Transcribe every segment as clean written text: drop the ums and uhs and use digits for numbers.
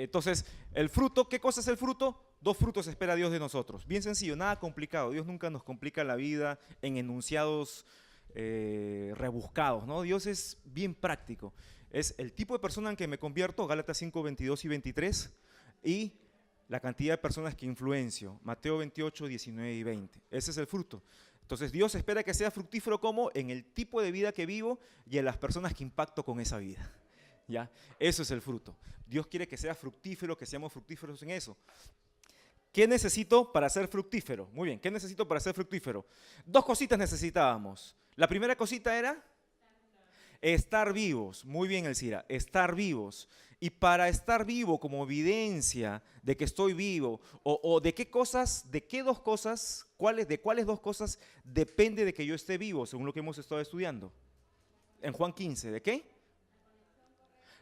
Entonces, el fruto, ¿qué cosa es el fruto? 2 frutos espera Dios de nosotros. Bien sencillo, nada complicado. Dios nunca nos complica la vida en enunciados rebuscados, ¿no? Dios es bien práctico. Es el tipo de persona en que me convierto, Gálatas 5, 22 y 23, y la cantidad de personas que influencio, Mateo 28, 19 y 20. Ese es el fruto. Entonces Dios espera que sea fructífero como en el tipo de vida que vivo y en las personas que impacto con esa vida. ¿Ya? Eso es el fruto. Dios quiere que sea fructífero, que seamos fructíferos en eso. ¿Qué necesito para ser fructífero? Muy bien, ¿qué necesito para ser fructífero? 2 cositas necesitábamos. La primera cosita era estar vivos. Muy bien, Elcira, estar vivos. Y para estar vivo como evidencia de que estoy vivo, o de qué cosas, de qué 2 cosas, de cuáles 2 cosas depende de que yo esté vivo, según lo que hemos estado estudiando. En Juan 15, ¿de qué?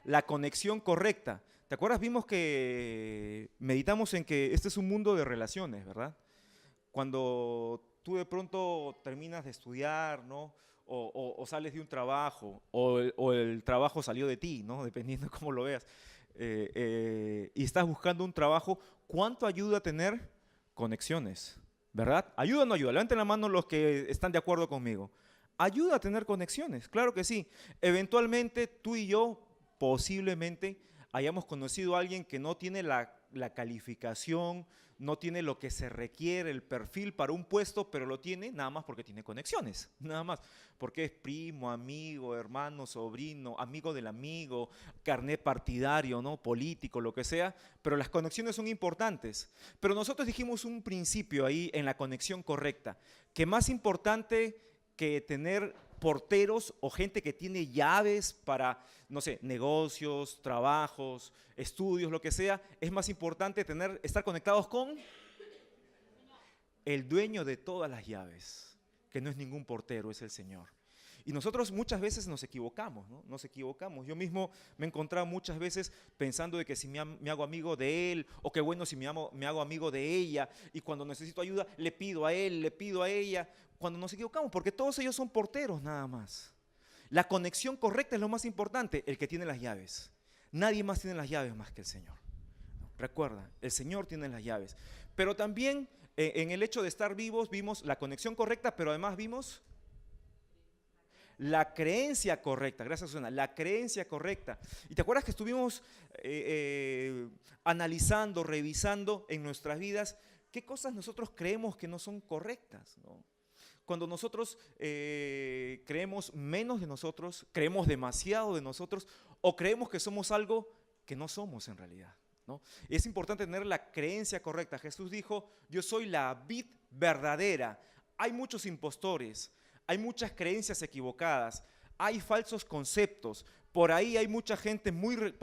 La conexión correcta. ¿Te acuerdas? Vimos que meditamos en que este es un mundo de relaciones, ¿verdad? Cuando tú de pronto terminas de estudiar, ¿no? O sales de un trabajo, o el trabajo salió de ti, ¿no? Dependiendo de cómo lo veas. Y estás buscando un trabajo, ¿cuánto ayuda a tener conexiones? ¿Verdad? ¿Ayuda o no ayuda? Levanten la mano los que están de acuerdo conmigo. Ayuda a tener conexiones, claro que sí. Eventualmente tú y yo posiblemente hayamos conocido a alguien que no tiene la calificación, no tiene lo que se requiere, el perfil para un puesto, pero lo tiene nada más porque tiene conexiones, nada más. Porque es primo, amigo, hermano, sobrino, amigo del amigo, carnet partidario, ¿no? Político, lo que sea, pero las conexiones son importantes. Pero nosotros dijimos un principio ahí en la conexión correcta, que más importante que tener porteros o gente que tiene llaves para, no sé, negocios, trabajos, estudios, lo que sea, es más importante estar conectados con el dueño de todas las llaves, que no es ningún portero, es el Señor. Y nosotros muchas veces nos equivocamos, ¿no? Nos equivocamos. Yo mismo me he encontrado muchas veces pensando de que si me hago amigo de él, o que bueno si me hago amigo de ella, y cuando necesito ayuda le pido a él, le pido a ella, cuando nos equivocamos, porque todos ellos son porteros nada más. La conexión correcta es lo más importante, el que tiene las llaves. Nadie más tiene las llaves más que el Señor. Recuerda, el Señor tiene las llaves. Pero también en el hecho de estar vivos vimos la conexión correcta, pero además vimos la creencia correcta. Gracias, Susana. La creencia correcta. ¿Y te acuerdas que estuvimos analizando, revisando en nuestras vidas qué cosas nosotros creemos que no son correctas, ¿no? Cuando nosotros creemos menos de nosotros, creemos demasiado de nosotros, o creemos que somos algo que no somos en realidad, ¿no? Y es importante tener la creencia correcta. Jesús dijo, yo soy la vid verdadera. Hay muchos impostores, hay muchas creencias equivocadas, hay falsos conceptos. Por ahí hay mucha gente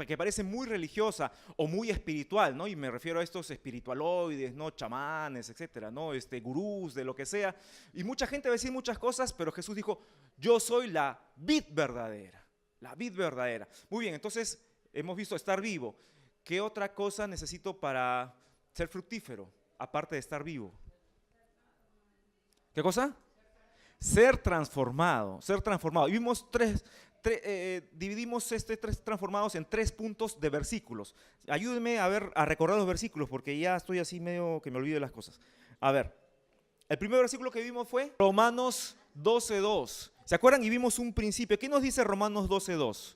que parece muy religiosa o muy espiritual, ¿no? Y me refiero a estos espiritualoides, ¿no? Chamanes, etcétera, ¿no? Gurús, de lo que sea. Y mucha gente va a decir muchas cosas, pero Jesús dijo, yo soy la vid verdadera. La vid verdadera. Muy bien, entonces hemos visto estar vivo. ¿Qué otra cosa necesito para ser fructífero, aparte de estar vivo? ¿Qué cosa? Ser transformado, ser transformado. Y vimos dividimos tres transformados en 3 puntos de versículos. Ayúdenme a recordar los versículos porque ya estoy así medio que me olvido de las cosas. A ver, el primer versículo que vimos fue Romanos 12:2. ¿Se acuerdan? Y vimos un principio. ¿Qué nos dice Romanos 12:2?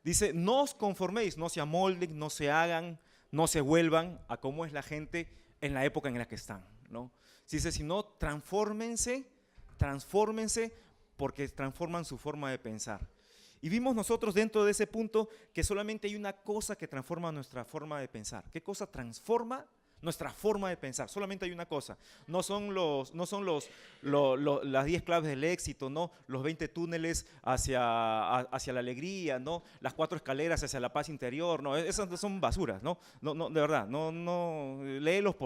Dice, no os conforméis, no se amolden, no se hagan, no se vuelvan a cómo es la gente en la época en la que están, ¿no? Dice, sino transfórmense porque transforman su forma de pensar. Y vimos nosotros dentro de ese punto que solamente hay una cosa que transforma nuestra forma de pensar. ¿Qué cosa transforma nuestra forma de pensar? Solamente hay una cosa. No son las 10 claves del éxito, ¿no? Los 20 túneles hacia la alegría, ¿no? Las 4 escaleras hacia la paz interior, ¿no? Esas son basuras, ¿no? No, de verdad, no, léelos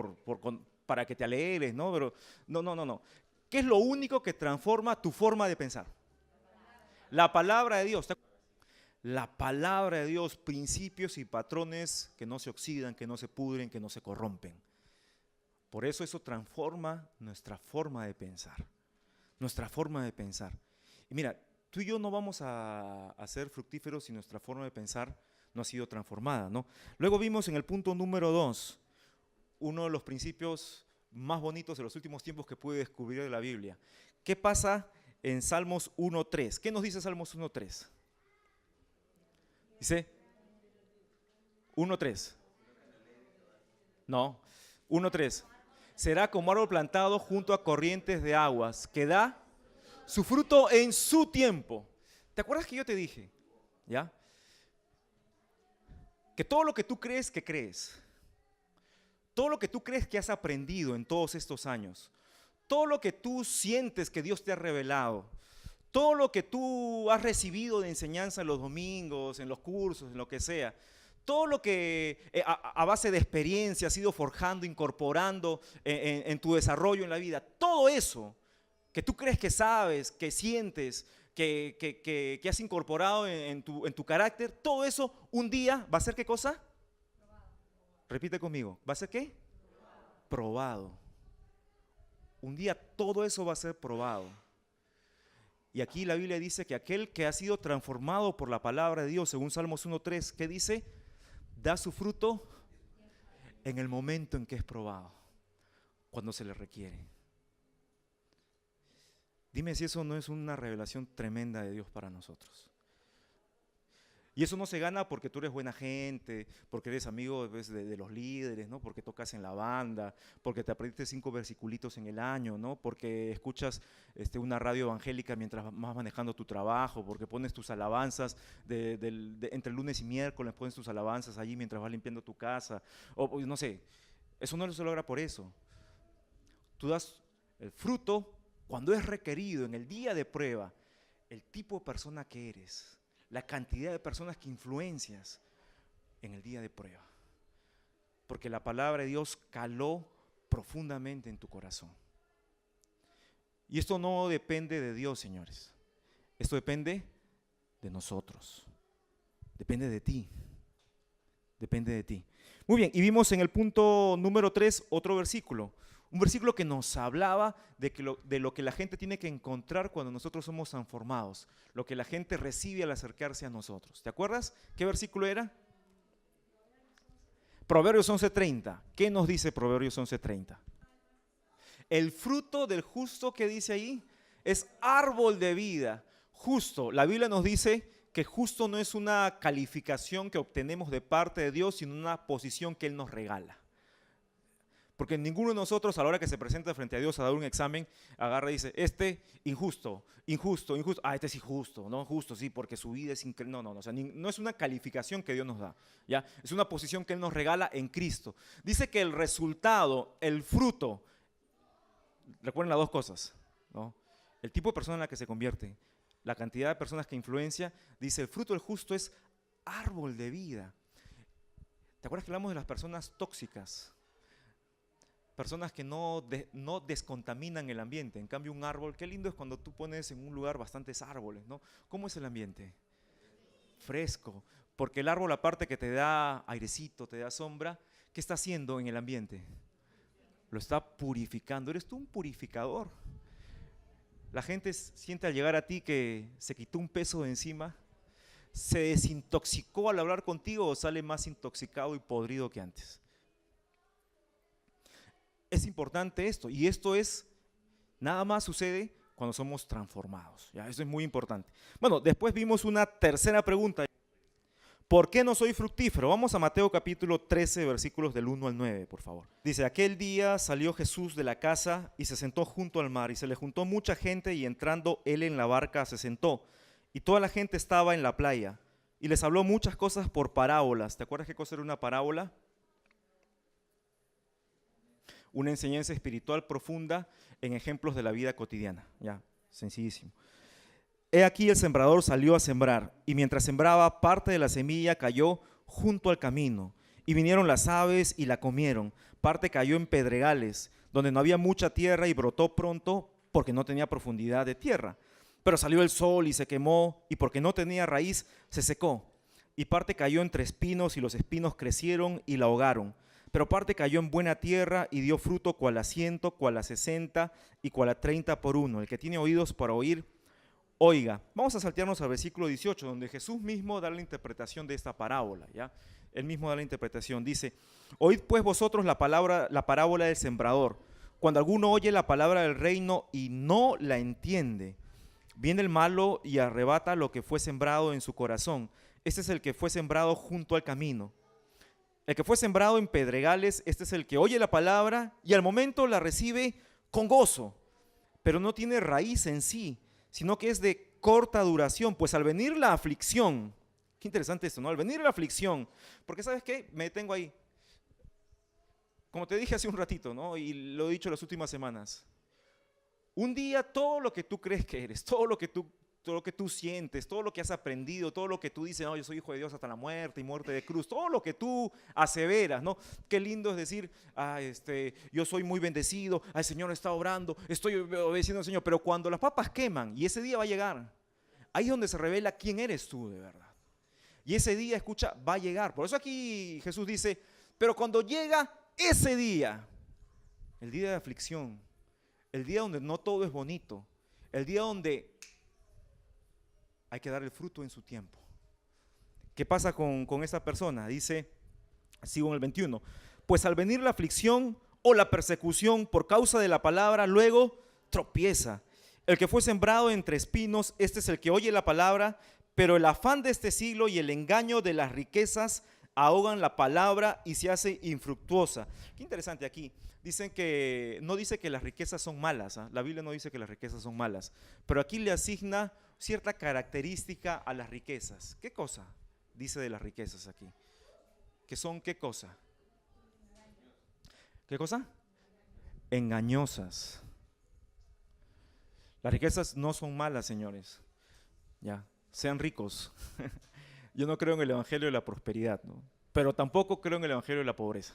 para que te alegres, ¿no? Pero no. ¿Qué es lo único que transforma tu forma de pensar? La palabra de Dios. La palabra de Dios, principios y patrones que no se oxidan, que no se pudren, que no se corrompen. Por eso transforma nuestra forma de pensar. Nuestra forma de pensar. Y mira, tú y yo no vamos a ser fructíferos si nuestra forma de pensar no ha sido transformada, ¿no? Luego vimos en el punto número 2, uno de los principios más bonitos de los últimos tiempos que pude descubrir de la Biblia. ¿Qué pasa en Salmos 1.3? ¿Qué nos dice Salmos 1.3? Dice 1.3. No, 1.3. Será como árbol plantado junto a corrientes de aguas, que da su fruto en su tiempo. ¿Te acuerdas que yo te dije? ¿Ya? Que todo lo que tú crees que crees, todo lo que tú crees que has aprendido en todos estos años, todo lo que tú sientes que Dios te ha revelado, todo lo que tú has recibido de enseñanza en los domingos, en los cursos, en lo que sea, todo lo que a base de experiencia has ido forjando, incorporando en tu desarrollo en la vida, todo eso que tú crees que sabes, que sientes, que has incorporado en tu carácter, todo eso un día va a ser ¿qué cosa? Repite conmigo, ¿va a ser qué? Probado. Un día todo eso va a ser probado. Y aquí la Biblia dice que aquel que ha sido transformado por la palabra de Dios, según Salmos 1.3, ¿qué dice? Da su fruto en el momento en que es probado, cuando se le requiere. Dime si eso no es una revelación tremenda de Dios para nosotros. Y eso no se gana porque tú eres buena gente, porque eres amigo de los líderes, ¿no? Porque tocas en la banda, porque te aprendiste 5 versiculitos en el año, ¿no? Porque escuchas una radio evangélica mientras vas manejando tu trabajo, porque pones tus alabanzas entre lunes y miércoles, pones tus alabanzas allí mientras vas limpiando tu casa, o no sé, eso no se logra por eso. Tú das el fruto cuando es requerido, en el día de prueba, el tipo de persona que eres, la cantidad de personas que influencias en el día de prueba. Porque la palabra de Dios caló profundamente en tu corazón. Y esto no depende de Dios, señores. Esto depende de nosotros. Depende de ti. Depende de ti. Muy bien, y vimos en el punto número 3 otro versículo. Un versículo que nos hablaba de lo que la gente tiene que encontrar cuando nosotros somos transformados, lo que la gente recibe al acercarse a nosotros. ¿Te acuerdas? ¿Qué versículo era? Proverbios 11:30. ¿Qué nos dice Proverbios 11:30? El fruto del justo, que dice ahí, es árbol de vida. Justo, la Biblia nos dice que justo no es una calificación que obtenemos de parte de Dios, sino una posición que Él nos regala. Porque ninguno de nosotros, a la hora que se presenta frente a Dios a dar un examen, agarra y dice, injusto, injusto, injusto. Este es injusto, ¿no? Justo, sí, porque su vida es increíble. No, o sea, no es una calificación que Dios nos da, ¿ya? Es una posición que Él nos regala en Cristo. Dice que el resultado, el fruto, recuerden las dos cosas, ¿no? El tipo de persona en la que se convierte, la cantidad de personas que influencia, dice, el fruto del justo es árbol de vida. ¿Te acuerdas que hablamos de las personas tóxicas? Personas que no descontaminan el ambiente. En cambio, un árbol, qué lindo es cuando tú pones en un lugar bastantes árboles, ¿no? ¿Cómo es el ambiente? Fresco. Porque el árbol, aparte que te da airecito, te da sombra, ¿qué está haciendo en el ambiente? Lo está purificando. Eres tú un purificador. La gente siente al llegar a ti que se quitó un peso de encima, se desintoxicó al hablar contigo o sale más intoxicado y podrido que antes. Es importante esto, y esto nada más sucede cuando somos transformados, ¿ya? Eso es muy importante. Bueno, después vimos una tercera pregunta. ¿Por qué no soy fructífero? Vamos a Mateo capítulo 13, versículos del 1 al 9, por favor. Dice, aquel día salió Jesús de la casa y se sentó junto al mar, y se le juntó mucha gente, y entrando él en la barca se sentó, y toda la gente estaba en la playa, y les habló muchas cosas por parábolas. ¿Te acuerdas qué cosa era una parábola? Una enseñanza espiritual profunda en ejemplos de la vida cotidiana. Ya, sencillísimo. He aquí el sembrador salió a sembrar, y mientras sembraba, parte de la semilla cayó junto al camino, y vinieron las aves y la comieron. Parte cayó en pedregales, donde no había mucha tierra, y brotó pronto porque no tenía profundidad de tierra. Pero salió el sol y se quemó, y porque no tenía raíz, se secó. Y parte cayó entre espinos, y los espinos crecieron y la ahogaron. Pero parte cayó en buena tierra y dio fruto cual a 100, cual a 60 y cual a 30 por uno. El que tiene oídos para oír, Oiga, vamos a saltearnos al versículo 18, donde Jesús mismo da la interpretación de esta parábola, ¿ya? Él mismo da la interpretación, dice, oíd pues vosotros la parábola del sembrador. Cuando alguno oye la palabra del reino y no la entiende, viene el malo y arrebata lo que fue sembrado en su corazón. Este es el que fue sembrado junto al camino. El que fue sembrado en pedregales, este es el que oye la palabra y al momento la recibe con gozo, pero no tiene raíz en sí, sino que es de corta duración, pues al venir la aflicción, qué interesante esto, ¿no? Al venir la aflicción, porque ¿sabes qué? Me detengo ahí. Como te dije hace un ratito, ¿no? Y lo he dicho las últimas semanas. Un día todo lo que tú crees que eres, todo lo que tú sientes, todo lo que has aprendido, todo lo que tú dices, no, yo soy hijo de Dios hasta la muerte y muerte de cruz, todo lo que tú aseveras, ¿no? Qué lindo es decir, yo soy muy bendecido, el Señor está obrando, estoy obedeciendo al Señor, pero cuando las papas queman, y ese día va a llegar, ahí es donde se revela quién eres tú de verdad. Y ese día, escucha, va a llegar. Por eso aquí Jesús dice, pero cuando llega ese día, el día de aflicción, el día donde no todo es bonito, el día donde hay que dar el fruto en su tiempo. ¿Qué pasa con esta persona? Dice, sigo en el 21, pues al venir la aflicción o la persecución por causa de la palabra, luego tropieza. El que fue sembrado entre espinos, este es el que oye la palabra, pero el afán de este siglo y el engaño de las riquezas ahogan la palabra y se hace infructuosa. Qué interesante aquí. Dicen que, no dice que las riquezas son malas, ¿eh? La Biblia no dice que las riquezas son malas, pero aquí le asigna cierta característica a las riquezas. ¿Qué cosa dice de las riquezas aquí? ¿Que son qué cosa? ¿Qué cosa? Engañosas. Las riquezas no son malas, señores. Ya, sean ricos. Yo no creo en el evangelio de la prosperidad, ¿no? Pero tampoco creo en el evangelio de la pobreza.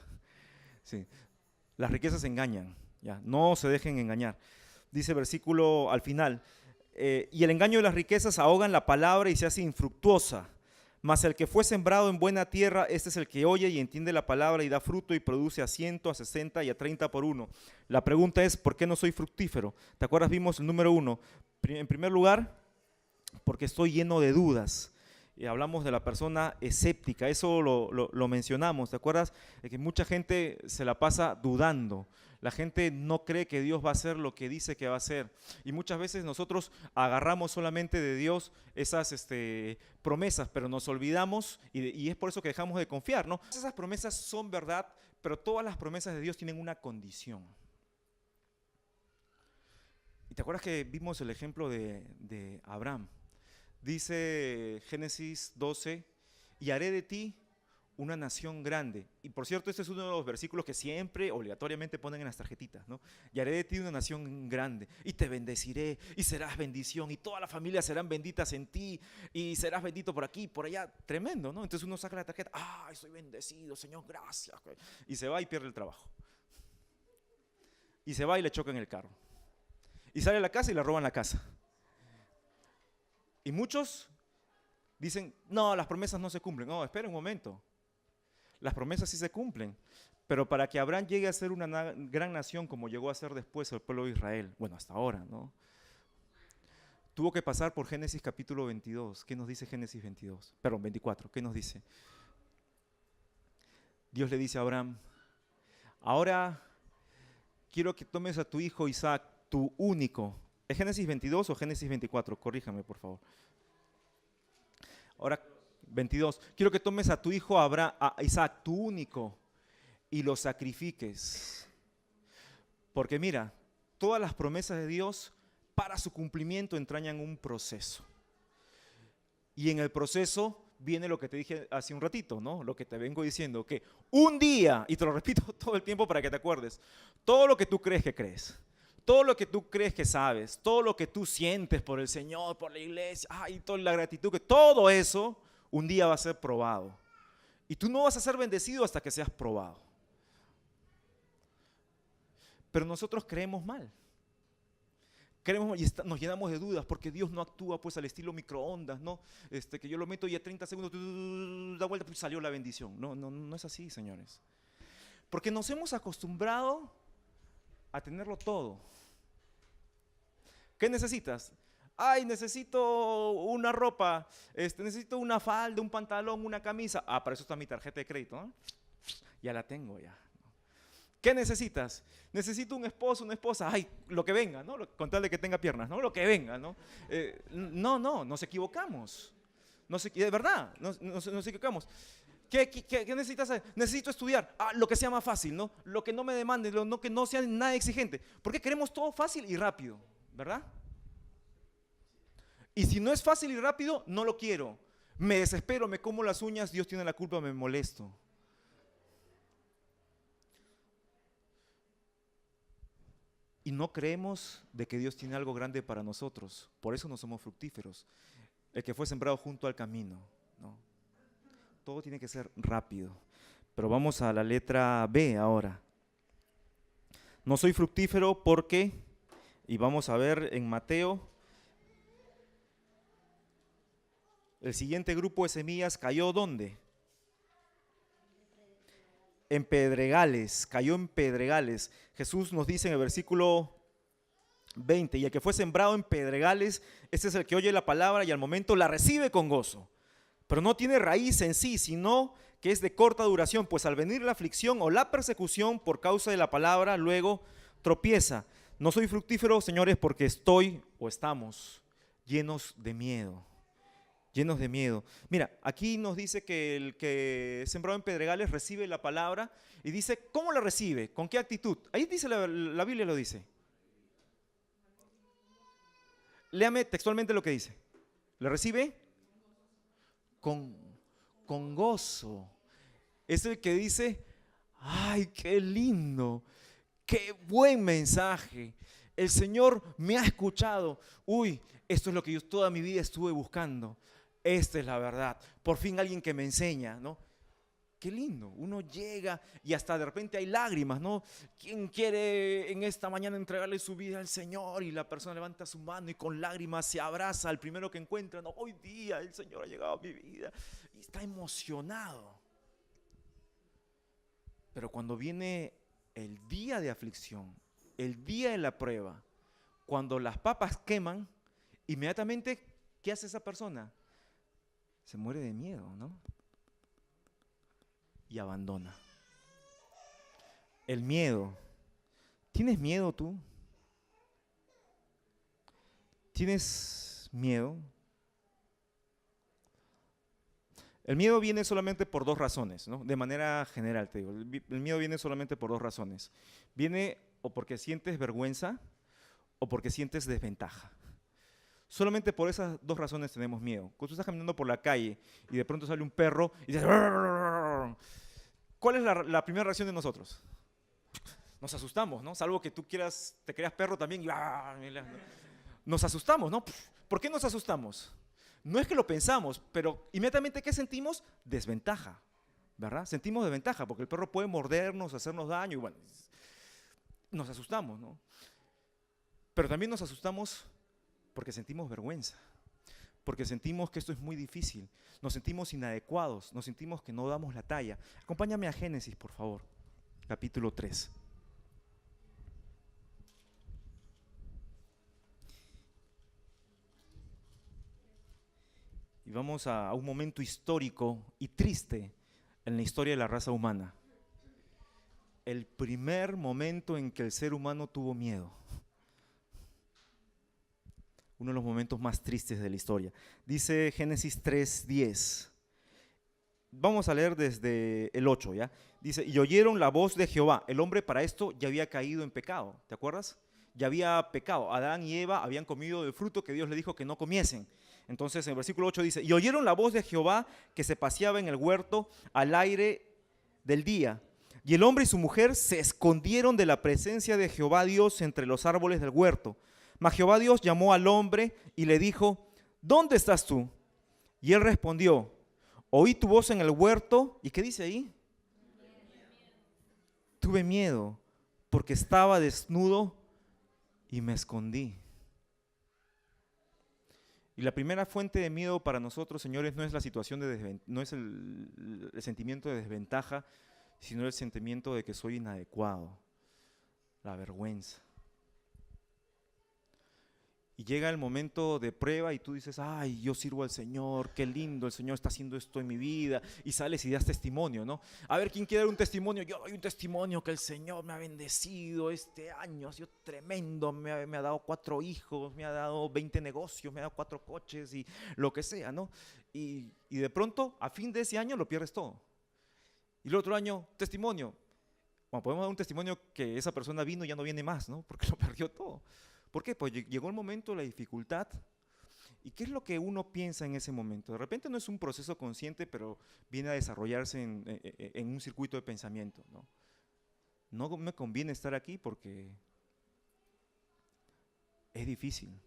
Sí. Las riquezas engañan, ya, no se dejen engañar. Dice el versículo al final, y el engaño de las riquezas ahogan la palabra y se hace infructuosa. Mas el que fue sembrado en buena tierra, este es el que oye y entiende la palabra y da fruto y produce a 100, a 60 y a 30 por uno. La pregunta es, ¿por qué no soy fructífero? ¿Te acuerdas? Vimos el número 1. En primer lugar, porque estoy lleno de dudas. Y hablamos de la persona escéptica, eso lo mencionamos, ¿te acuerdas? De que mucha gente se la pasa dudando, la gente no cree que Dios va a hacer lo que dice que va a hacer, y muchas veces nosotros agarramos solamente de Dios esas promesas, pero nos olvidamos y es por eso que dejamos de confiar, ¿no? Esas promesas son verdad, pero todas las promesas de Dios tienen una condición. ¿Y te acuerdas que vimos el ejemplo de Abraham? Dice Génesis 12, y haré de ti una nación grande. Y por cierto, este es uno de los versículos que siempre obligatoriamente ponen en las tarjetitas, ¿no? Y haré de ti una nación grande, y te bendeciré, y serás bendición, y todas las familias serán benditas en ti, y serás bendito por aquí, por allá. Tremendo, ¿no? Entonces uno saca la tarjeta, ¡ay, soy bendecido, Señor, gracias! Y se va y pierde el trabajo. Y se va y le choca en el carro. Y sale a la casa y le roban la casa. Y muchos dicen, no, las promesas no se cumplen. No, espera un momento. Las promesas sí se cumplen. Pero para que Abraham llegue a ser una gran nación como llegó a ser después el pueblo de Israel, bueno, hasta ahora, ¿no? Tuvo que pasar por Génesis capítulo 22. ¿Qué nos dice Génesis 22? Perdón, 24. ¿Qué nos dice? Dios le dice a Abraham, ahora quiero que tomes a tu hijo Isaac, tu único. ¿Es Génesis 22 o Génesis 24? Corríjame, por favor. Ahora, 22. Quiero que tomes a tu hijo a Isaac, tu único, y lo sacrifiques. Porque mira, todas las promesas de Dios para su cumplimiento entrañan un proceso. Y en el proceso viene lo que te dije hace un ratito, ¿no? Lo que te vengo diciendo, que un día, y te lo repito todo el tiempo para que te acuerdes, todo lo que tú crees que crees, todo lo que tú crees que sabes, todo lo que tú sientes por el Señor, por la iglesia, y toda la gratitud, que todo eso un día va a ser probado. Y tú no vas a ser bendecido hasta que seas probado. Pero nosotros creemos mal. Creemos y nos llenamos de dudas porque Dios no actúa pues al estilo microondas, ¿no? Que yo lo meto y a 30 segundos da vuelta y salió la bendición. No es así, señores. Porque nos hemos acostumbrado a tenerlo todo. ¿Qué necesitas? Ay, necesito una ropa, necesito una falda, un pantalón, una camisa. Ah, para eso está mi tarjeta de crédito, ¿no? Ya la tengo ya. ¿Qué necesitas? Necesito un esposo, una esposa. Ay, lo que venga, ¿no? Con tal de que tenga piernas, ¿no? Lo que venga, ¿no? No, nos equivocamos. De verdad, nos equivocamos. ¿Qué necesitas hacer? Necesito estudiar. Ah, lo que sea más fácil, ¿no? Lo que no me demande, que no sea nada exigente. Porque queremos todo fácil y rápido, ¿verdad? Y si no es fácil y rápido, no lo quiero. Me desespero, me como las uñas, Dios tiene la culpa, me molesto. Y no creemos de que Dios tiene algo grande para nosotros. Por eso no somos fructíferos. El que fue sembrado junto al camino, ¿no? Todo tiene que ser rápido. Pero vamos a la letra B ahora. No soy fructífero porque, y vamos a ver en Mateo, el siguiente grupo de semillas cayó ¿dónde? En pedregales, cayó en pedregales. Jesús nos dice en el versículo 20, y el que fue sembrado en pedregales, este es el que oye la palabra y al momento la recibe con gozo, pero no tiene raíz en sí, sino que es de corta duración, pues al venir la aflicción o la persecución por causa de la palabra, luego tropieza. No soy fructífero, señores, porque estoy o estamos llenos de miedo. Llenos de miedo. Mira, aquí nos dice que el que es sembrado en pedregales recibe la palabra y dice, ¿cómo la recibe? ¿Con qué actitud? Ahí dice la Biblia lo dice. Léame textualmente lo que dice. ¿Le recibe? Con gozo. Es el que dice, ay, qué lindo, qué buen mensaje. El Señor me ha escuchado. Uy, esto es lo que yo toda mi vida estuve buscando. Esta es la verdad. Por fin alguien que me enseña, ¿no? Qué lindo. Uno llega y hasta de repente hay lágrimas, ¿no? ¿Quién quiere en esta mañana entregarle su vida al Señor? Y la persona levanta su mano y con lágrimas se abraza al primero que encuentra. No, hoy día el Señor ha llegado a mi vida. Y está emocionado. Pero cuando viene el día de aflicción, el día de la prueba, cuando las papas queman, inmediatamente, ¿qué hace esa persona? Se muere de miedo, ¿no? Y abandona. El miedo. ¿Tienes miedo tú? ¿Tienes miedo? El miedo viene solamente por dos razones, ¿no? De manera general te digo, el miedo viene solamente por dos razones. Viene o porque sientes vergüenza o porque sientes desventaja. Solamente por esas dos razones tenemos miedo. Cuando tú estás caminando por la calle y de pronto sale un perro y dices, ¿cuál es la primera reacción de nosotros? Nos asustamos, ¿no? Salvo que tú te creas perro también y nos asustamos, ¿no? ¿Por qué nos asustamos? No es que lo pensamos, pero inmediatamente ¿qué sentimos? Desventaja, ¿verdad? Sentimos desventaja porque el perro puede mordernos, hacernos daño y bueno, nos asustamos, ¿no? Pero también nos asustamos porque sentimos vergüenza, porque sentimos que esto es muy difícil, nos sentimos inadecuados, nos sentimos que no damos la talla. Acompáñame a Génesis, por favor, capítulo 3. Y vamos a un momento histórico y triste en la historia de la raza humana. El primer momento en que el ser humano tuvo miedo. Uno de los momentos más tristes de la historia. Dice Génesis 3:10. Vamos a leer desde el 8, ¿ya? Dice, y oyeron la voz de Jehová. El hombre para esto ya había caído en pecado, ¿te acuerdas? Ya había pecado. Adán y Eva habían comido del fruto que Dios les dijo que no comiesen. Entonces en el versículo 8 dice, y oyeron la voz de Jehová que se paseaba en el huerto al aire del día. Y el hombre y su mujer se escondieron de la presencia de Jehová Dios entre los árboles del huerto. Mas Jehová Dios llamó al hombre y le dijo, ¿dónde estás tú? Y él respondió, oí tu voz en el huerto. ¿Y qué dice ahí? Tuve miedo porque estaba desnudo y me escondí. Y la primera fuente de miedo para nosotros, señores, no es la situación no es el sentimiento de desventaja, sino el sentimiento de que soy inadecuado, la vergüenza. Y llega el momento de prueba y tú dices, ay, yo sirvo al Señor, qué lindo, el Señor está haciendo esto en mi vida. Y sales y das testimonio, ¿no? A ver, ¿quién quiere dar un testimonio? Yo doy un testimonio que el Señor me ha bendecido este año, ha sido tremendo, me ha dado 4 hijos, me ha dado 20 negocios, me ha dado 4 coches y lo que sea, ¿no? Y de pronto, a fin de ese año, lo pierdes todo. Y el otro año, testimonio. Bueno, podemos dar un testimonio que esa persona vino y ya no viene más, ¿no? Porque lo perdió todo. ¿Por qué? Pues llegó el momento, la dificultad. ¿Y qué es lo que uno piensa en ese momento? De repente no es un proceso consciente, pero viene a desarrollarse en un circuito de pensamiento, ¿no? No me conviene estar aquí porque es difícil.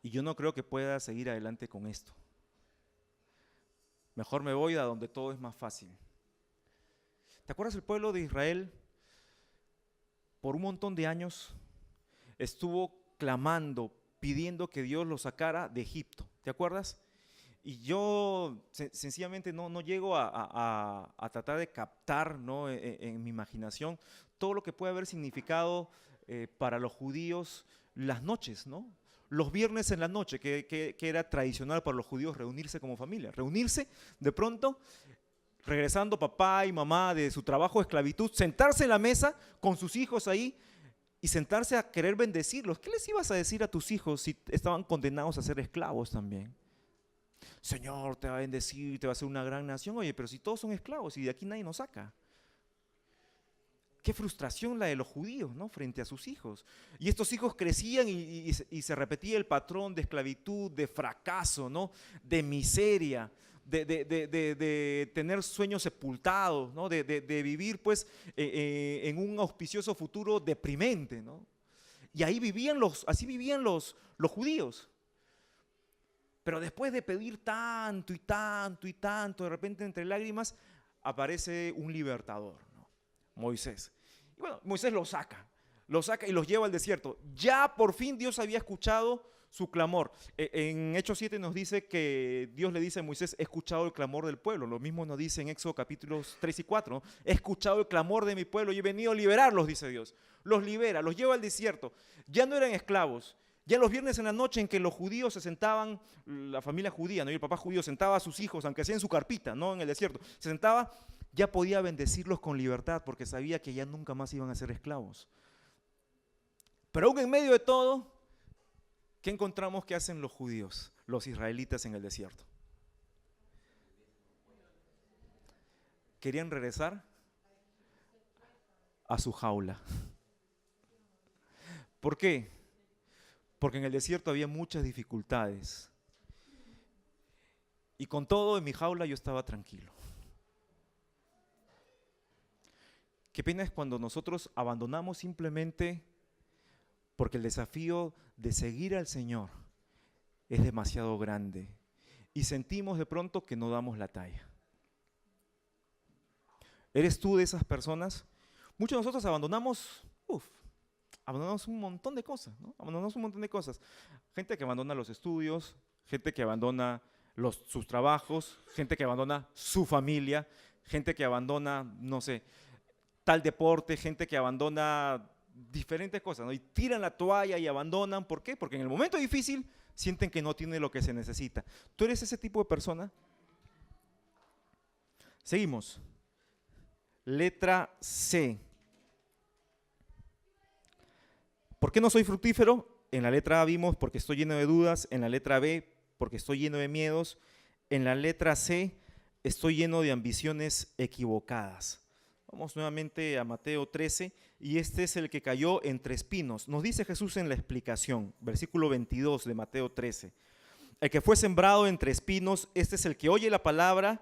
Y yo no creo que pueda seguir adelante con esto. Mejor me voy a donde todo es más fácil. ¿Te acuerdas el pueblo de Israel? Por un montón de años estuvo clamando, pidiendo que Dios lo sacara de Egipto. ¿Te acuerdas? Y yo sencillamente no llego a tratar de captar, ¿no? en mi imaginación todo lo que puede haber significado para los judíos las noches, ¿no? Los viernes en la noche, que era tradicional para los judíos reunirse como familia. Reunirse de pronto, regresando papá y mamá de su trabajo de esclavitud, sentarse en la mesa con sus hijos ahí y sentarse a querer bendecirlos. ¿Qué les ibas a decir a tus hijos si estaban condenados a ser esclavos también? Señor, te va a bendecir, te va a hacer una gran nación. Oye, pero si todos son esclavos y de aquí nadie nos saca. Qué frustración la de los judíos, ¿no? Frente a sus hijos. Y estos hijos crecían y se repetía el patrón de esclavitud, de fracaso, ¿no? De miseria, de tener sueños sepultados, ¿no? De vivir pues en un auspicioso futuro deprimente, ¿no? Y ahí así vivían los judíos. Pero después de pedir tanto y tanto y tanto, de repente entre lágrimas aparece un libertador, ¿no? Moisés. Y bueno, Moisés los saca y los lleva al desierto. Ya por fin Dios había escuchado su clamor. En Hechos 7 nos dice que Dios le dice a Moisés, he escuchado el clamor del pueblo. Lo mismo nos dice en Éxodo capítulos 3 y 4, ¿no? He escuchado el clamor de mi pueblo y he venido a liberarlos, dice Dios. Los libera, los lleva al desierto. Ya no eran esclavos. Ya los viernes en la noche en que los judíos se sentaban, la familia judía, ¿no? Y el papá judío sentaba a sus hijos, aunque sea en su carpita, no en el desierto, se sentaba, ya podía bendecirlos con libertad porque sabía que ya nunca más iban a ser esclavos. Pero aún en medio de todo, ¿qué encontramos que hacen los judíos, los israelitas en el desierto? Querían regresar a su jaula. ¿Por qué? Porque en el desierto había muchas dificultades. Y con todo, en mi jaula yo estaba tranquilo. Qué pena es cuando nosotros abandonamos simplemente porque el desafío de seguir al Señor es demasiado grande y sentimos de pronto que no damos la talla. ¿Eres tú de esas personas? Muchos de nosotros abandonamos un montón de cosas, ¿no? Abandonamos un montón de cosas. Gente que abandona los estudios, gente que abandona sus trabajos, gente que abandona su familia, gente que abandona, no sé, tal deporte, gente que abandona diferentes cosas, ¿no? Y tiran la toalla y abandonan. ¿Por qué? Porque en el momento difícil sienten que no tiene lo que se necesita. ¿Tú eres ese tipo de persona? Seguimos. Letra C. ¿Por qué no soy fructífero? En la letra A vimos porque estoy lleno de dudas, en la letra B porque estoy lleno de miedos, en la letra C estoy lleno de ambiciones equivocadas. Vamos nuevamente a Mateo 13 y este es el que cayó entre espinos. Nos dice Jesús en la explicación, versículo 22 de Mateo 13. El que fue sembrado entre espinos, este es el que oye la palabra,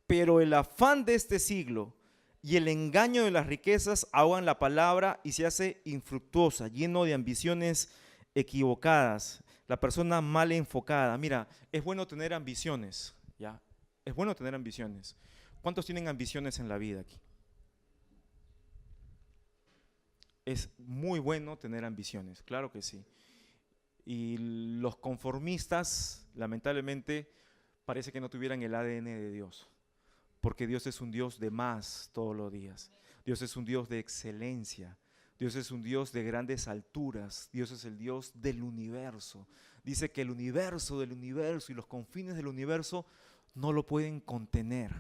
pero el afán de este siglo y el engaño de las riquezas ahogan la palabra y se hace infructuosa, lleno de ambiciones equivocadas. La persona mal enfocada. Mira, es bueno tener ambiciones, ¿ya? Es bueno tener ambiciones. ¿Cuántos tienen ambiciones en la vida aquí? Es muy bueno tener ambiciones, claro que sí. Y los conformistas, lamentablemente, parece que no tuvieran el ADN de Dios. Porque Dios es un Dios de más todos los días. Dios es un Dios de excelencia. Dios es un Dios de grandes alturas. Dios es el Dios del universo. Dice que el universo del universo y los confines del universo no lo pueden contener,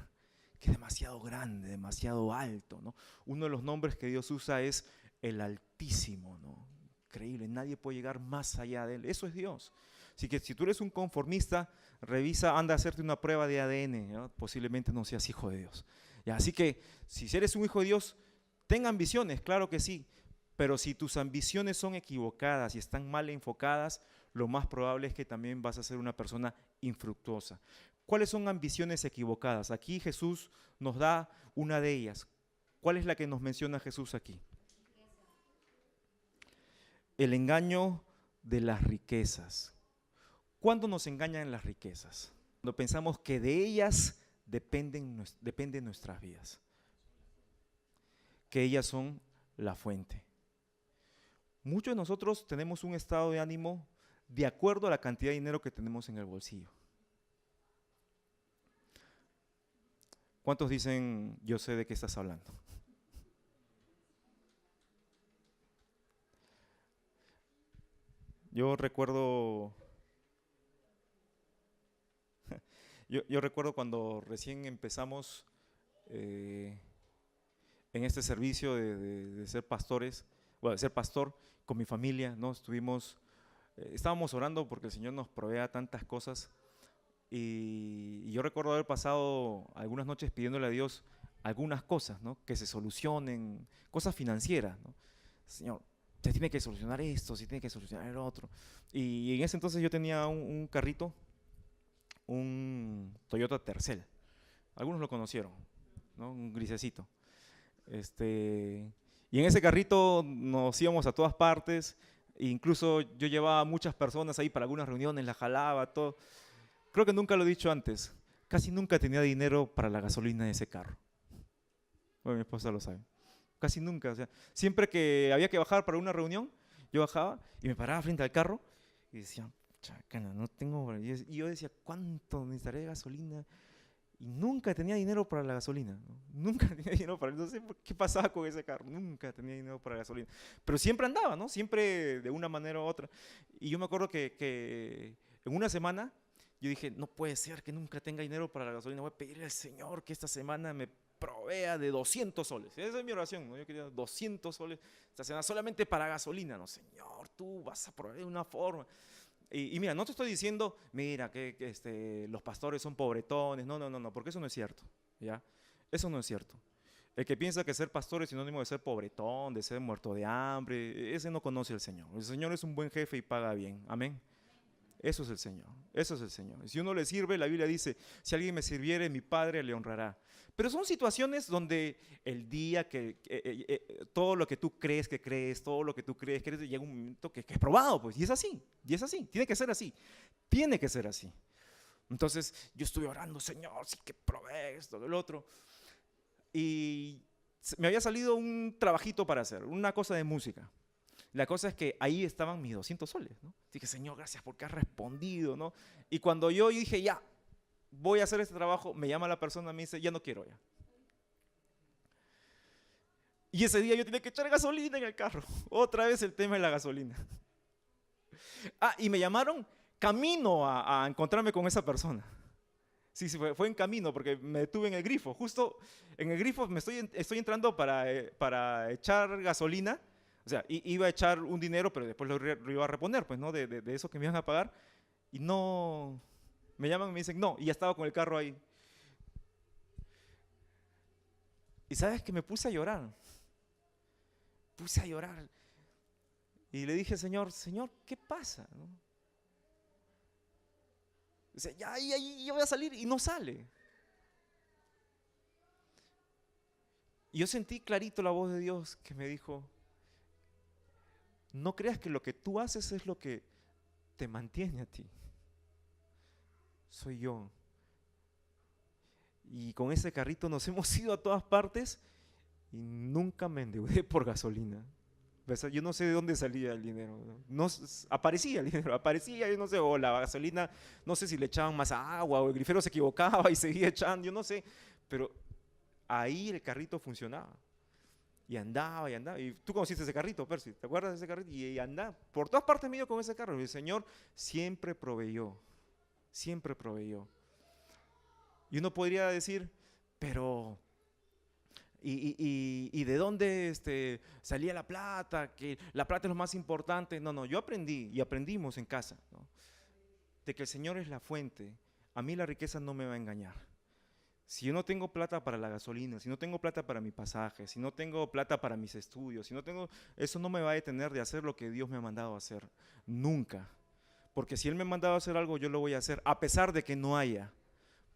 que es demasiado grande, demasiado alto, ¿no? Uno de los nombres que Dios usa es el Altísimo, ¿no? Increíble, nadie puede llegar más allá de Él. Eso es Dios. Así que si tú eres un conformista, revisa, anda a hacerte una prueba de ADN, ¿no? Posiblemente no seas hijo de Dios. ¿Ya? Así que si eres un hijo de Dios, ten ambiciones, claro que sí, pero si tus ambiciones son equivocadas y están mal enfocadas, lo más probable es que también vas a ser una persona infructuosa. ¿Cuáles son ambiciones equivocadas? Aquí Jesús nos da una de ellas. ¿Cuál es la que nos menciona Jesús aquí? El engaño de las riquezas. ¿Cuándo nos engañan las riquezas? Cuando pensamos que de ellas dependen nuestras vidas, que ellas son la fuente. Muchos de nosotros tenemos un estado de ánimo de acuerdo a la cantidad de dinero que tenemos en el bolsillo. ¿Cuántos dicen, yo sé de qué estás hablando? Yo recuerdo cuando recién empezamos en este servicio de ser pastores, bueno, de ser pastor con mi familia, ¿no? Estábamos orando porque el Señor nos provea tantas cosas y yo recuerdo haber pasado algunas noches pidiéndole a Dios algunas cosas, ¿no? Que se solucionen, cosas financieras, ¿no? Señor, se tiene que solucionar esto, se tiene que solucionar el otro. Y en ese entonces yo tenía un carrito, un Toyota Tercel. Algunos lo conocieron, ¿no? Un grisecito. Y en ese carrito nos íbamos a todas partes, e incluso yo llevaba a muchas personas ahí para algunas reuniones, la jalaba, todo. Creo que nunca lo he dicho antes, casi nunca tenía dinero para la gasolina de ese carro. Bueno, mi esposa lo sabe. Casi nunca, o sea, siempre que había que bajar para una reunión, yo bajaba y me paraba frente al carro y decía, chacana, no tengo. Y yo decía, ¿cuánto necesitaré de gasolina? Y nunca tenía dinero para la gasolina, ¿no? Nunca tenía dinero para, no sé qué pasaba con ese carro, nunca tenía dinero para la gasolina. Pero siempre andaba, ¿no? Siempre de una manera u otra. Y yo me acuerdo que en una semana yo dije, no puede ser que nunca tenga dinero para la gasolina, voy a pedirle al Señor que esta semana me provea de 200 soles. Esa es mi oración, ¿no? Yo quería 200 soles esta semana solamente para gasolina, ¿no? Señor, tú vas a proveer de una forma. Y mira, no te estoy diciendo, mira, que los pastores son pobretones, no, porque eso no es cierto, ¿ya? Eso no es cierto. El que piensa que ser pastor es sinónimo de ser pobretón, de ser muerto de hambre, ese no conoce al Señor. El Señor es un buen jefe y paga bien, amén. Eso es el Señor, eso es el Señor. Y si uno le sirve, la Biblia dice, si alguien me sirviere, mi Padre le honrará. Pero son situaciones donde el día todo lo que tú crees que crees, todo lo que tú crees que eres, llega un momento que es probado, pues, y es así, tiene que ser así, tiene que ser así. Entonces yo estuve orando, Señor, sí que provee esto, el otro, y me había salido un trabajito para hacer, una cosa de música. La cosa es que ahí estaban mis 200 soles, ¿no? Dije, Señor, gracias porque has respondido, ¿no? Y cuando yo dije, ya, voy a hacer este trabajo, me llama la persona, me dice, ya no quiero ya. Y ese día yo tenía que echar gasolina en el carro. Otra vez el tema de la gasolina. Y me llamaron camino a encontrarme con esa persona. Sí, fue en camino porque me detuve en el grifo. Justo en el grifo estoy entrando para echar gasolina. O sea, iba a echar un dinero, pero después lo iba a reponer, pues, ¿no? De eso que me iban a pagar. Y no, me llaman y me dicen, no, y ya estaba con el carro ahí. Y sabes que me puse a llorar. Y le dije, Señor, ¿qué pasa? ¿No? Dice, ya voy a salir y no sale. Y yo sentí clarito la voz de Dios que me dijo, no creas que lo que tú haces es lo que te mantiene a ti. Soy yo. Y con ese carrito nos hemos ido a todas partes y nunca me endeudé por gasolina. Yo no sé de dónde salía el dinero. No, aparecía el dinero, yo no sé, o la gasolina, no sé si le echaban más agua o el grifero se equivocaba y seguía echando, yo no sé. Pero ahí el carrito funcionaba. Y andaba y andaba. Y tú conociste ese carrito, Percy, ¿te acuerdas de ese carrito? Y andaba. Por todas partes me iba con ese carro. Y el Señor siempre proveyó. Siempre proveyó. Y uno podría decir, pero ¿y de dónde salía la plata? Que la plata es lo más importante. No, no, yo aprendí y aprendimos en casa, ¿no? De que el Señor es la fuente. A mí la riqueza no me va a engañar. Si yo no tengo plata para la gasolina, si no tengo plata para mi pasaje, si no tengo plata para mis estudios, si no tengo, eso no me va a detener de hacer lo que Dios me ha mandado a hacer. Nunca. Porque si Él me ha mandado a hacer algo, yo lo voy a hacer, a pesar de que no haya.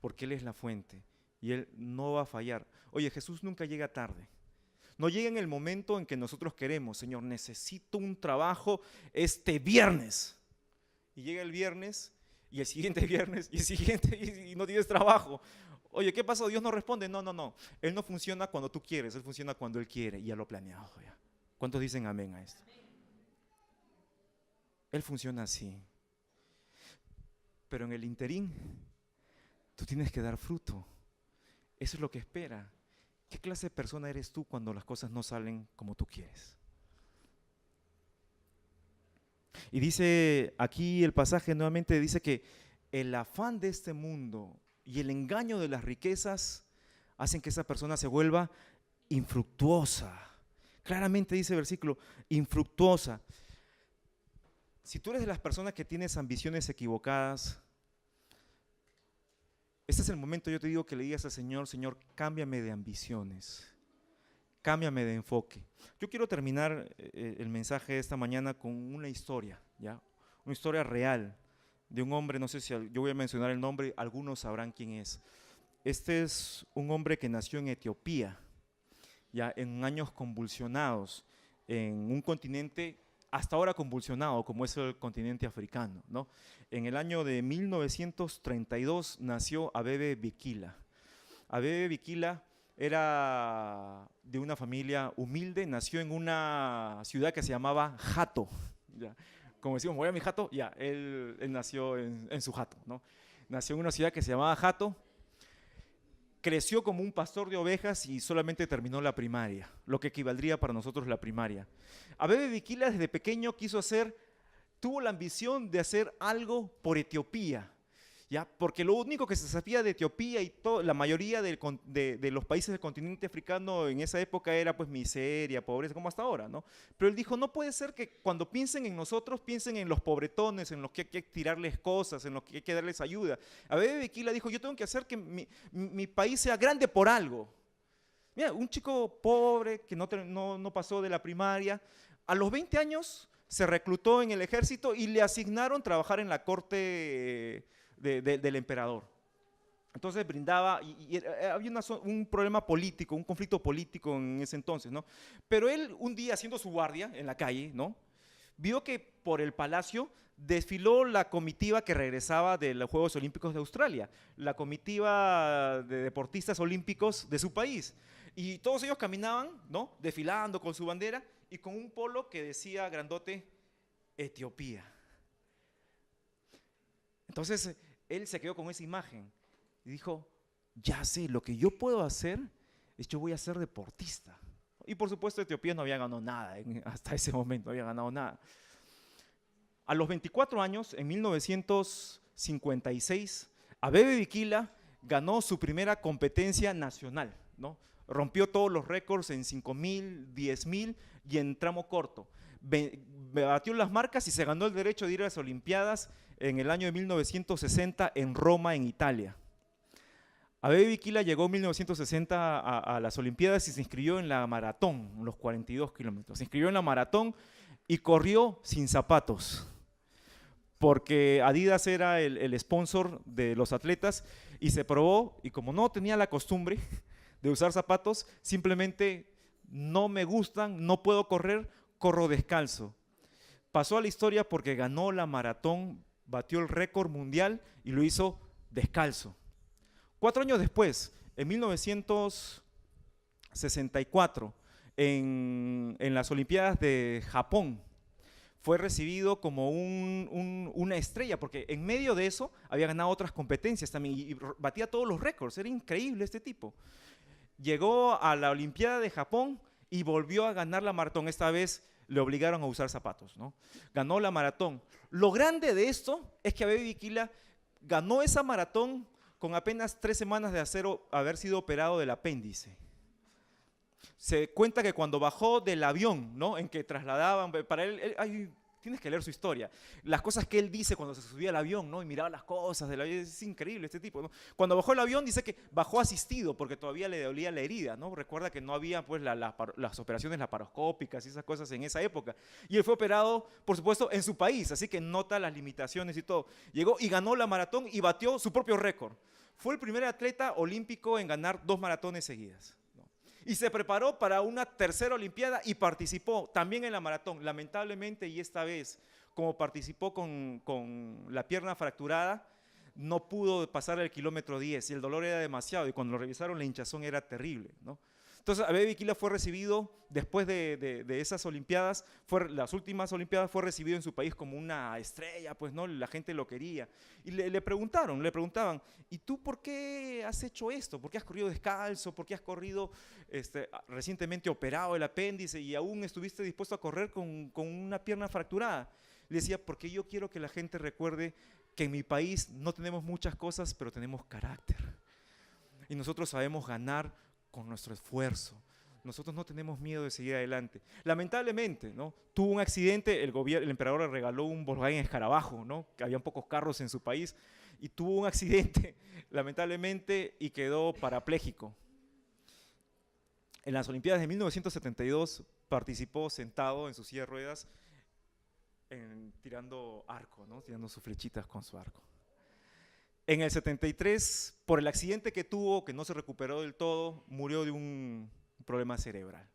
Porque Él es la fuente y Él no va a fallar. Oye, Jesús nunca llega tarde. No llega en el momento en que nosotros queremos. Señor, necesito un trabajo este viernes. Y llega el viernes y el siguiente viernes y el siguiente y no tienes trabajo. Oye, ¿qué pasó? Dios no responde. No, no, no. Él no funciona cuando tú quieres, Él funciona cuando Él quiere y ya lo ha planeado. Ya. ¿Cuántos dicen amén a esto? Él funciona así. Pero en el interín, tú tienes que dar fruto. Eso es lo que espera. ¿Qué clase de persona eres tú cuando las cosas no salen como tú quieres? Y dice aquí el pasaje nuevamente, dice que el afán de este mundo y el engaño de las riquezas hacen que esa persona se vuelva infructuosa. Claramente dice el versículo, infructuosa. Si tú eres de las personas que tienes ambiciones equivocadas, este es el momento, yo te digo, que le digas al Señor, Señor, cámbiame de ambiciones, cámbiame de enfoque. Yo quiero terminar el mensaje de esta mañana con una historia, ¿ya? Una historia real de un hombre, no sé si yo voy a mencionar el nombre, algunos sabrán quién es. Este es un hombre que nació en Etiopía, ya en años convulsionados, en un continente hasta ahora convulsionado, como es el continente africano, ¿no? En el año de 1932 nació Abebe Bikila. Abebe Bikila era de una familia humilde, nació en una ciudad que se llamaba Hato. Ya. Como decimos, voy a mi jato, ya, él nació en su jato, ¿no? Nació en una ciudad que se llamaba Hato. Creció como un pastor de ovejas y solamente terminó la primaria, lo que equivaldría para nosotros la primaria. Abebe Bikila desde pequeño tuvo la ambición de hacer algo por Etiopía, ¿ya? Porque lo único que se sabía de Etiopía y la mayoría de los países del continente africano en esa época era pues miseria, pobreza, como hasta ahora, ¿no? Pero él dijo, no puede ser que cuando piensen en nosotros, piensen en los pobretones, en los que hay que tirarles cosas, en los que hay que darles ayuda. Abebe Bikila dijo, yo tengo que hacer que mi país sea grande por algo. Mira, un chico pobre que no pasó de la primaria, a los 20 años se reclutó en el ejército y le asignaron trabajar en la corte del emperador. Entonces brindaba, y había un problema político, un conflicto político en ese entonces, ¿no? Pero él un día haciendo su guardia en la calle, ¿no? Vio que por el palacio desfiló la comitiva que regresaba de los Juegos Olímpicos de Australia, la comitiva de deportistas olímpicos de su país. Y todos ellos caminaban, ¿no? Desfilando con su bandera y con un polo que decía grandote, Etiopía. Entonces él se quedó con esa imagen y dijo, ya sé, lo que yo puedo hacer es yo voy a ser deportista. Y por supuesto Etiopía no había ganado nada, hasta ese momento no había ganado nada. A los 24 años, en 1956, Abebe Bikila ganó su primera competencia nacional, ¿no? Rompió todos los récords en 5.000, 10.000 y en tramo corto. Batió las marcas y se ganó el derecho de ir a las Olimpiadas en el año de 1960 en Roma, en Italia. Abebe Bikila llegó en 1960 a las Olimpiadas y se inscribió en la maratón, los 42 kilómetros. Se inscribió en la maratón y corrió sin zapatos, porque Adidas era el sponsor de los atletas y se probó, y como no tenía la costumbre de usar zapatos, simplemente no me gustan, no puedo correr, corro descalzo. Pasó a la historia porque ganó la maratón, batió el récord mundial y lo hizo descalzo. 4 años después, en 1964, en las Olimpiadas de Japón, fue recibido como una estrella, porque en medio de eso había ganado otras competencias también y batía todos los récords. Era increíble este tipo. Llegó a la Olimpiada de Japón y volvió a ganar la maratón. Esta vez le obligaron a usar zapatos, ¿no? Ganó la maratón. Lo grande de esto es que Abebe Bikila ganó esa maratón con apenas 3 semanas de haber sido operado del apéndice. Se cuenta que cuando bajó del avión, ¿no?, en que trasladaban, para él tienes que leer su historia, las cosas que él dice cuando se subía al avión, ¿no?, y miraba las cosas del avión, es increíble este tipo, ¿no? Cuando bajó el avión dice que bajó asistido porque todavía le dolía la herida, ¿no? Recuerda que no había pues las operaciones laparoscópicas y esas cosas en esa época. Y él fue operado, por supuesto, en su país, así que nota las limitaciones y todo. Llegó y ganó la maratón y batió su propio récord. Fue el primer atleta olímpico en ganar 2 maratones seguidas. Y se preparó para una tercera olimpiada y participó también en la maratón. Lamentablemente, y esta vez, como participó con la pierna fracturada, no pudo pasar el kilómetro 10 y el dolor era demasiado y cuando lo revisaron la hinchazón era terrible, ¿no? Entonces Abebe Bikila fue recibido después de esas olimpiadas, las últimas olimpiadas, fue recibido en su país como una estrella, pues no, la gente lo quería. Y le preguntaban, ¿y tú por qué has hecho esto? ¿Por qué has corrido descalzo? ¿Por qué has corrido recientemente operado el apéndice y aún estuviste dispuesto a correr con una pierna fracturada? Le decía, porque yo quiero que la gente recuerde que en mi país no tenemos muchas cosas, pero tenemos carácter. Y nosotros sabemos ganar con nuestro esfuerzo. Nosotros no tenemos miedo de seguir adelante. Lamentablemente, ¿no?, tuvo un accidente, el emperador le regaló un Volkswagen Escarabajo, ¿no?, que había pocos carros en su país, y tuvo un accidente, lamentablemente, y quedó parapléjico. En las Olimpiadas de 1972 participó sentado en su silla de ruedas, tirando arco, ¿no?, tirando sus flechitas con su arco. En el 73, por el accidente que tuvo, que no se recuperó del todo, murió de un problema cerebral.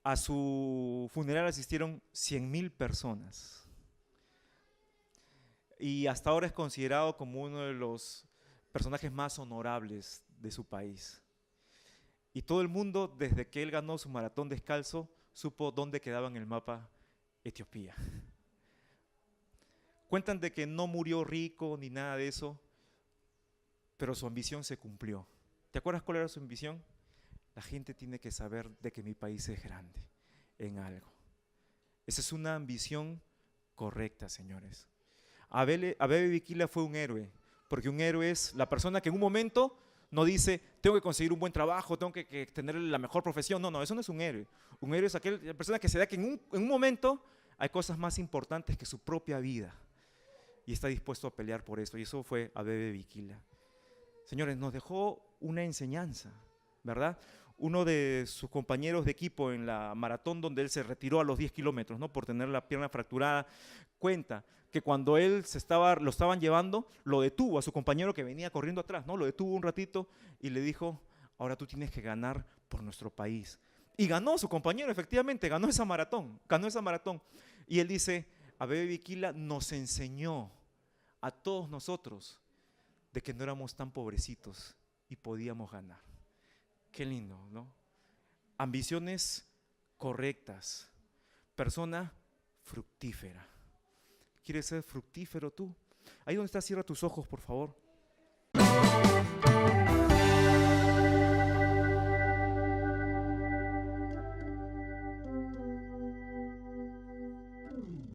A su funeral asistieron 100.000 personas. Y hasta ahora es considerado como uno de los personajes más honorables de su país. Y todo el mundo, desde que él ganó su maratón descalzo, supo dónde quedaba en el mapa Etiopía. Cuentan de que no murió rico ni nada de eso, pero su ambición se cumplió. ¿Te acuerdas cuál era su ambición? La gente tiene que saber de que mi país es grande en algo. Esa es una ambición correcta, señores. Abebe Bikila fue un héroe, porque un héroe es la persona que en un momento no dice, tengo que conseguir un buen trabajo, tengo que tener la mejor profesión. No, eso no es un héroe. Un héroe es aquella persona que se da que en un momento hay cosas más importantes que su propia vida y está dispuesto a pelear por eso, y eso fue Abebe Bikila. Señores, nos dejó una enseñanza, ¿verdad? Uno de sus compañeros de equipo en la maratón donde él se retiró a los 10 kilómetros, ¿no?, por tener la pierna fracturada, cuenta que cuando él lo estaban llevando, lo detuvo a su compañero que venía corriendo atrás, ¿no? Lo detuvo un ratito y le dijo, ahora tú tienes que ganar por nuestro país. Y ganó su compañero, efectivamente, ganó esa maratón. Y él dice, Abebe Bikila nos enseñó a todos nosotros de que no éramos tan pobrecitos y podíamos ganar. Qué lindo, ¿no? Ambiciones correctas, persona fructífera. ¿Quieres ser fructífero tú? Ahí donde estás, cierra tus ojos, por favor.